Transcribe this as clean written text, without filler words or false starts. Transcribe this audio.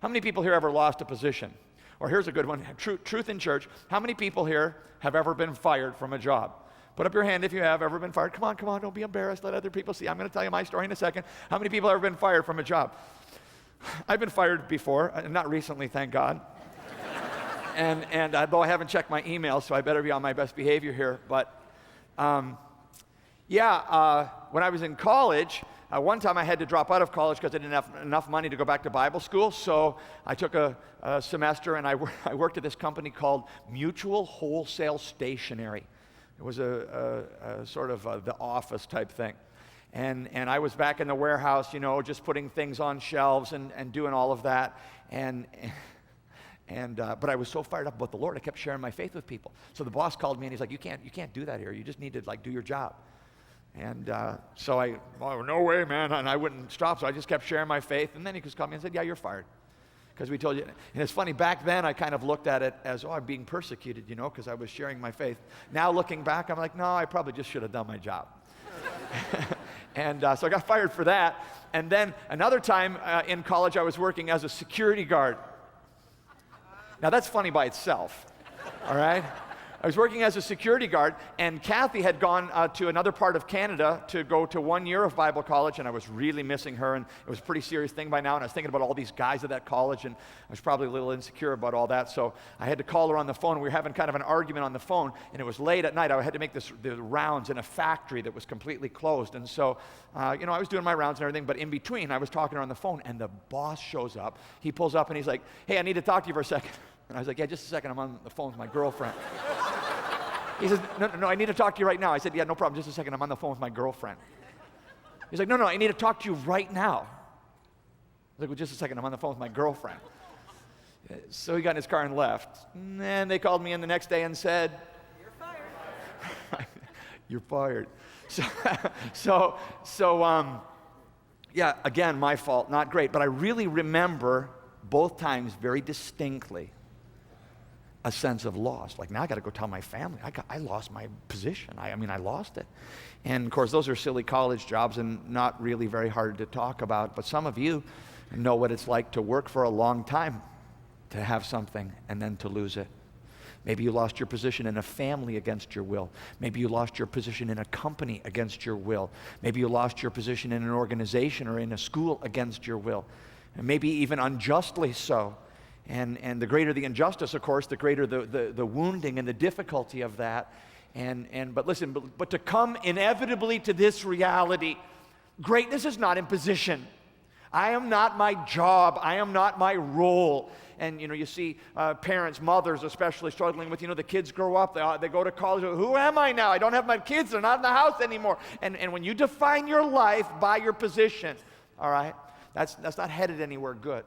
How many people here ever lost a position? Or here's a good one, truth in church. How many people here have ever been fired from a job? Put up your hand if you have ever been fired. Come on, don't be embarrassed. Let other people see. I'm going to tell you my story in a second. How many people have ever been fired from a job? I've been fired before, not recently, thank God. and though I haven't checked my email, so I better be on my best behavior here. But when I was in college, one time I had to drop out of college because I didn't have enough money to go back to Bible school. So I took a semester and I worked at this company called Mutual Wholesale Stationery. It was a sort of the office type thing. And I was back in the warehouse, just putting things on shelves and doing all of that. But I was so fired up about the Lord, I kept sharing my faith with people. So the boss called me and he's like, you can't do that here. You just need to do your job. And so no way, man. And I wouldn't stop. So I just kept sharing my faith. And then he just called me and said, yeah, you're fired. Because we told you. And it's funny, back then I kind of looked at it as, I'm being persecuted, because I was sharing my faith. Now looking back, I'm like, no, I probably just should have done my job. And so I got fired for that. And then another time in college, I was working as a security guard. Now that's funny by itself, all right? I was working as a security guard, and Kathy had gone to another part of Canada to go to 1 year of Bible college, and I was really missing her, and it was a pretty serious thing by now, and I was thinking about all these guys at that college, and I was probably a little insecure about all that, so I had to call her on the phone. We were having kind of an argument on the phone, and it was late at night. I had to make the rounds in a factory that was completely closed, and so, I was doing my rounds and everything, but in between, I was talking to her on the phone, and the boss shows up. He pulls up, and he's like, hey, I need to talk to you for a second. And I was like, yeah, just a second, I'm on the phone with my girlfriend. He says, no, I need to talk to you right now. I said, yeah, no problem, just a second, I'm on the phone with my girlfriend. He's like, no, I need to talk to you right now. I was like, well, just a second, I'm on the phone with my girlfriend. So he got in his car and left. And then they called me in the next day and said, you're fired. You're fired. Yeah, again, my fault, not great. But I really remember both times very distinctly a sense of loss. Like, now I got to go tell my family. I lost my position. I lost it. And, of course, those are silly college jobs and not really very hard to talk about. But some of you know what it's like to work for a long time, to have something and then to lose it. Maybe you lost your position in a family against your will. Maybe you lost your position in a company against your will. Maybe you lost your position in an organization or in a school against your will. And maybe even unjustly so. And the greater the injustice, of course, the greater the wounding and the difficulty of that. But listen, but to come inevitably to this reality, greatness is not in position. I am not my job. I am not my role. And you see parents, mothers especially struggling with, the kids grow up, they go to college. Who am I now? I don't have my kids. They're not in the house anymore. And when you define your life by your position, all right, that's not headed anywhere good.